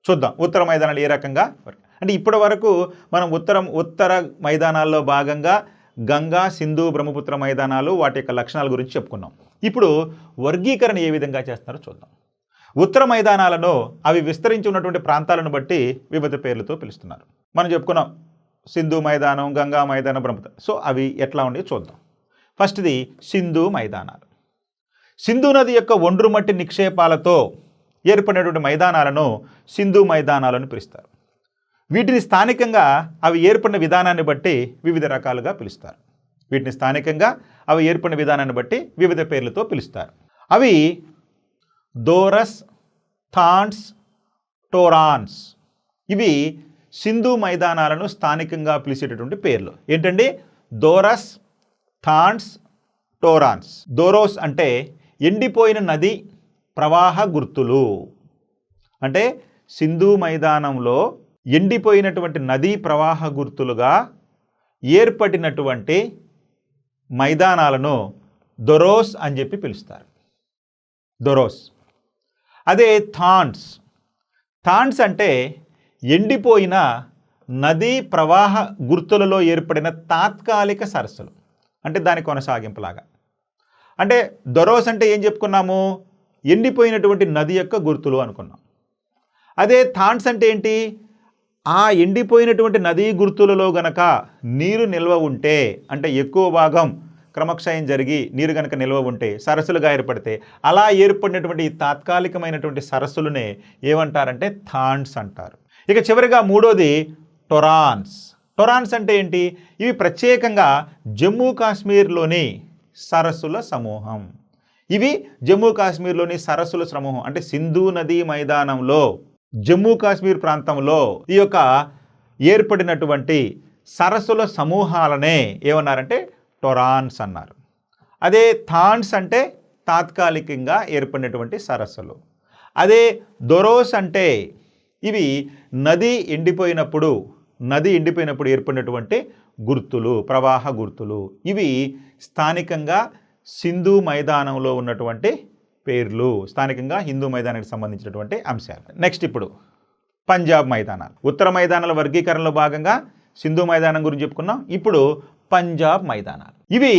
చూద్దాం ఉత్తర మైదానాలు ఏ రకంగా అంటే ఇప్పటి వరకు మనం ఉత్తర మైదానాల్లో భాగంగా గంగా, సింధు, బ్రహ్మపుత్ర మైదానాలు వాటి యొక్క లక్షణాల గురించి చెప్పుకున్నాం. ఇప్పుడు వర్గీకరణ ఏ విధంగా చేస్తున్నారో చూద్దాం. ఉత్తర మైదానాలను అవి విస్తరించి ఉన్నటువంటి ప్రాంతాలను బట్టి వివిధ పేర్లతో పిలుస్తున్నారు. మనం చెప్పుకున్నాం సింధు మైదానం, గంగా మైదానం, బ్రహ్మపుత్ర. సో అవి ఎట్లా ఉండేవి చూద్దాం. ఫస్ట్ది సింధు మైదానాలు. సింధు నది యొక్క ఒండ్రు మట్టి నిక్షేపాలతో ఏర్పడినటువంటి మైదానాలను సింధు మైదానాలను పిలుస్తారు. వీటిని స్థానికంగా అవి ఏర్పడిన విధానాన్ని బట్టి వివిధ రకాలుగా పిలుస్తారు. వివిధ పేర్లతో పిలుస్తారు. అవి దోరస్, థాన్స్, టోరాన్స్. ఇవి సింధు మైదానాలను స్థానికంగా పిలిచేటటువంటి పేర్లు. ఏంటండి? దోరస్, థాన్స్, టోరాన్స్. దోరోస్ అంటే ఎండిపోయిన నది ప్రవాహ గుర్తులు. అంటే సింధు మైదానంలో ఎండిపోయినటువంటి నదీ ప్రవాహ గుర్తులుగా ఏర్పడినటువంటి మైదానాలను దొరోస్ అని చెప్పి పిలుస్తారు. దొరోస్. అదే థాన్స్ అంటే ఎండిపోయిన నదీ ప్రవాహ గుర్తులలో ఏర్పడిన తాత్కాలిక సరస్సులు. అంటే దాని కొనసాగింపులాగా. అంటే దొరోస్ అంటే ఏం చెప్పుకున్నాము? ఎండిపోయినటువంటి నది యొక్క గుర్తులు అనుకున్నాం. అదే థాన్స్ అంటే ఏంటి? ఆ ఎండిపోయినటువంటి నదీ గుర్తులలో గనక నీరు నిల్వ ఉంటే, అంటే ఎక్కువ భాగం క్రమక్షయం జరిగి నీరు గనక నిల్వ ఉంటే, సరస్సులుగా ఏర్పడితే, అలా ఏర్పడినటువంటి తాత్కాలికమైనటువంటి సరస్సులనే ఏమంటారంటే థాన్స్ అంటారు. ఇక చివరిగా మూడోది టొరాన్స్. టొరాన్స్ అంటే ఏంటి? ఇవి ప్రత్యేకంగా జమ్మూ కాశ్మీర్లోని సరస్సుల సమూహం. ఇవి జమ్మూ కాశ్మీర్లోని సరస్సుల సమూహం. అంటే సింధు నదీ మైదానంలో జమ్మూ కాశ్మీర్ ప్రాంతంలో ఈ యొక్క ఏర్పడినటువంటి సరస్సుల సమూహాలనే ఏమన్నారంటే టొరాన్స్ అన్నారు. అదే థాన్స్ అంటే తాత్కాలికంగా ఏర్పడినటువంటి సరస్సులు. అదే దొరోస్ అంటే ఇవి నది ఎండిపోయినప్పుడు ఏర్పడినటువంటి గుర్తులు, ప్రవాహ గుర్తులు. ఇవి స్థానికంగా సింధు మైదానంలో ఉన్నటువంటి పేర్లు, స్థానికంగా హిందూ మైదానానికి సంబంధించినటువంటి అంశాలు. నెక్స్ట్ ఇప్పుడు పంజాబ్ మైదానాలు. ఉత్తర మైదానాల వర్గీకరణలో భాగంగా సింధు మైదానం గురించి చెప్పుకున్నాం. ఇప్పుడు పంజాబ్ మైదానాలు. ఇవి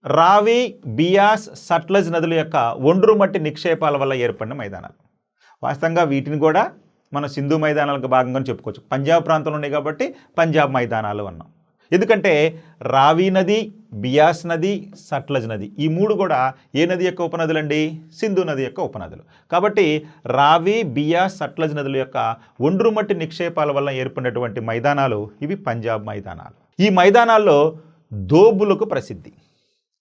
రావి, బియాస్, సట్లజ్ నదుల యొక్క ఒండ్రు మట్టి నిక్షేపాల వల్ల ఏర్పడిన మైదానాలు. వాస్తవంగా వీటిని కూడా మనం సింధు మైదానాలకు భాగంగా చెప్పుకోవచ్చు. పంజాబ్ ప్రాంతంలో ఉన్నాయి కాబట్టి పంజాబ్ మైదానాలు అన్నాం. ఎందుకంటే రావి నది, బియాస్ నది, సట్లజ్ నది ఈ మూడు కూడా ఏ నది యొక్క ఉపనదులు అండి? సింధు నది యొక్క ఉపనదులు. కాబట్టి రావి, బియాస్, సట్లజ్ నదుల యొక్క ఒండ్రు మట్టి నిక్షేపాల వల్ల ఏర్పడినటువంటి మైదానాలు ఇవి పంజాబ్ మైదానాలు. ఈ మైదానాల్లో దోబులకు ప్రసిద్ధి.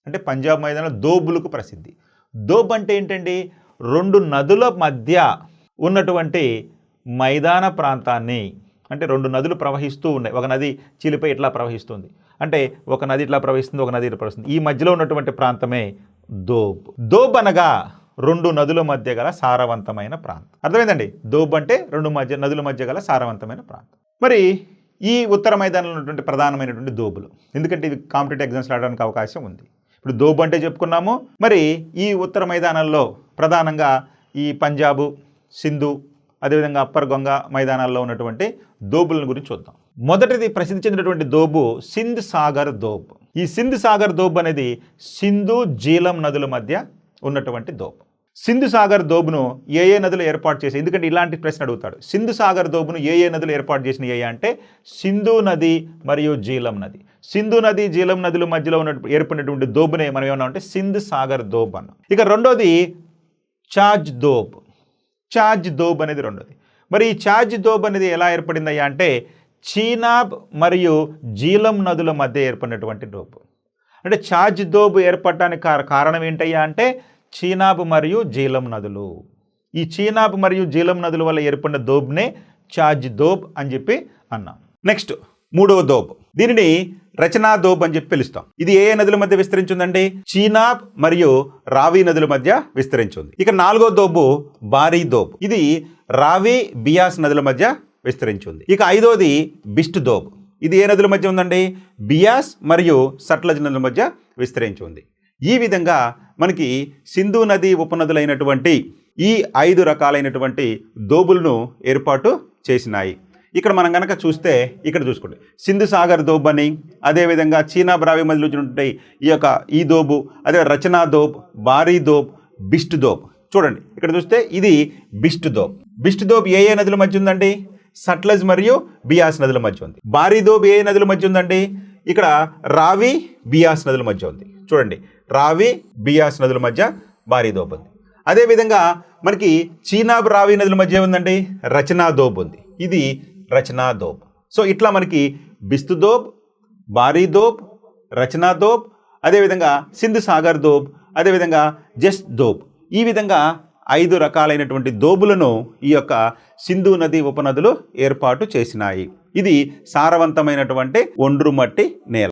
అంటే పంజాబ్ మైదానాలు దోబులకు ప్రసిద్ధి. దోబ్ అంటే ఏంటండి? రెండు నదుల మధ్య ఉన్నటువంటి మైదాన ప్రాంతాన్ని, అంటే రెండు నదులు ప్రవహిస్తూ ఉన్నాయి. ఒక నది చీలిపై ఇట్లా ప్రవహిస్తుంది, అంటే ఒక నది ఇట్లా ప్రవహిస్తుంది, ఒక నది ఇట్లా ప్రవహిస్తుంది. ఈ మధ్యలో ఉన్నటువంటి ప్రాంతమే దోబ్. దోబ్ అనగా రెండు నదుల మధ్య గల సారవంతమైన ప్రాంతం. అర్థమైందండి? దోబ్ అంటే రెండు నదుల మధ్య గల సారవంతమైన ప్రాంతం. మరి ఈ ఉత్తర మైదానంలో ఉన్నటువంటి ప్రధానమైనటువంటి దోబులు, ఎందుకంటే ఇవి కాంపిటేటివ్ ఎగ్జామ్స్ రావడానికి అవకాశం ఉంది. ఇప్పుడు దోబ్ అంటే చెప్పుకున్నాము. మరి ఈ ఉత్తర మైదానాల్లో ప్రధానంగా ఈ పంజాబు, సింధు, అదేవిధంగా అప్పర్ గంగా మైదానాల్లో ఉన్నటువంటి దోబులను గురించి చూద్దాం. మొదటిది ప్రసిద్ధి చెందినటువంటి దోబు సింధ్ సాగర్ దోబ్. ఈ సింధ్ సాగర్ దోబ్ అనేది సింధు, జీలం నదుల మధ్య ఉన్నటువంటి దోబ్. సింధు సాగర్ దోబును ఏ నదులు ఏర్పాటు చేసి, ఎందుకంటే ఇలాంటి ప్రశ్న అడుగుతాడు. సింధు సాగర్ దోబును ఏ నదులు ఏర్పాటు చేసిన అంటే సింధు నది మరియు జీలం నది. సింధు నది, జీలం నదుల మధ్యలో ఏర్పడినటువంటి దోబునే మనం ఏమన్నామంటే సింధ్ సాగర్ దోబ్ అన్నాం. ఇక రెండోది చాజ్ దోబ్. చాజ్ దోబ్ అనేది రెండోది. మరి ఈ చాజ్ దోబ్ అనేది ఎలా ఏర్పడిందయ్యా అంటే చీనాబ్ మరియు జీలం నదుల మధ్య ఏర్పడినటువంటి దోబ్. అంటే చాజ్ దోబ్ ఏర్పడటానికి కారణం ఏంటయ్యా అంటే చీనాబ్ మరియు జీలం నదులు. ఈ చీనాబ్ మరియు జీలం నదుల వల్ల ఏర్పడిన దోబ్నే చాజ్ దోబ్ అని చెప్పి అన్నాం. నెక్స్ట్ మూడవ దోబ్, దీనిని రచనా దోబ్ అని చెప్పి పిలుస్తాం. ఇది ఏ నదుల మధ్య విస్తరించిందండి? చీనాబ్ మరియు రావి నదుల మధ్య విస్తరించింది. ఇక నాలుగో దోబు బారీ దోబ్. ఇది రావి, బియాస్ నదుల మధ్య విస్తరించింది. ఇక ఐదోది బిస్ట్ దోబ్. ఇది ఏ నదుల మధ్య ఉందండి? బియాస్ మరియు సట్లజ్ నదుల మధ్య విస్తరించి ఉంది. ఈ విధంగా మనకి సింధు నది ఉపనదులైనటువంటి ఈ 5 రకాలైనటువంటి దోబులను ఏర్పాటు చేసినాయి. ఇక్కడ మనం కనుక చూస్తే ఇక్కడ చూసుకోండి, సింధు సాగర్ దోబ్ అని, అదేవిధంగా చీనా బ్రావి మధ్యలో ఉన్నటువంటి ఈ దోబు, అదే రచనా దోబ్, బారీ దోబ్, బిస్ట్ దోబ్. చూడండి ఇక్కడ చూస్తే ఇది బిస్ట్ దోబ్. బిస్ట్ దోబ్ ఏ నదుల మధ్య ఉందండి? సట్లజ్ మరియు బియాస్ నదుల మధ్య ఉంది. బారీ దోబ్ ఏ నదుల మధ్య ఉందండి? ఇక్కడ రావి, బియాస్ నదుల మధ్య ఉంది. చూడండి, రావి, బియాస్ నదుల మధ్య బారీ దోబ్ ఉంది. అదేవిధంగా మనకి చీనాబ్ రావి నదుల మధ్య ఉందండి, రచనా దోబ్ ఉంది. ఇది రచనా దోబ్. సో ఇట్లా మనకి బిస్తు దోబ్, బారీ దోబ్, రచనా దోబ్, అదేవిధంగా సింధు సాగర్ దోబ్, అదేవిధంగా జస్ట్ దోబ్, ఈ విధంగా 5 రకాలైనటువంటి దోబులను ఈ యొక్క సింధు నది ఉపనదులు ఏర్పాటు చేసినాయి. ఇది సారవంతమైనటువంటి ఒండ్రు మట్టి నేల.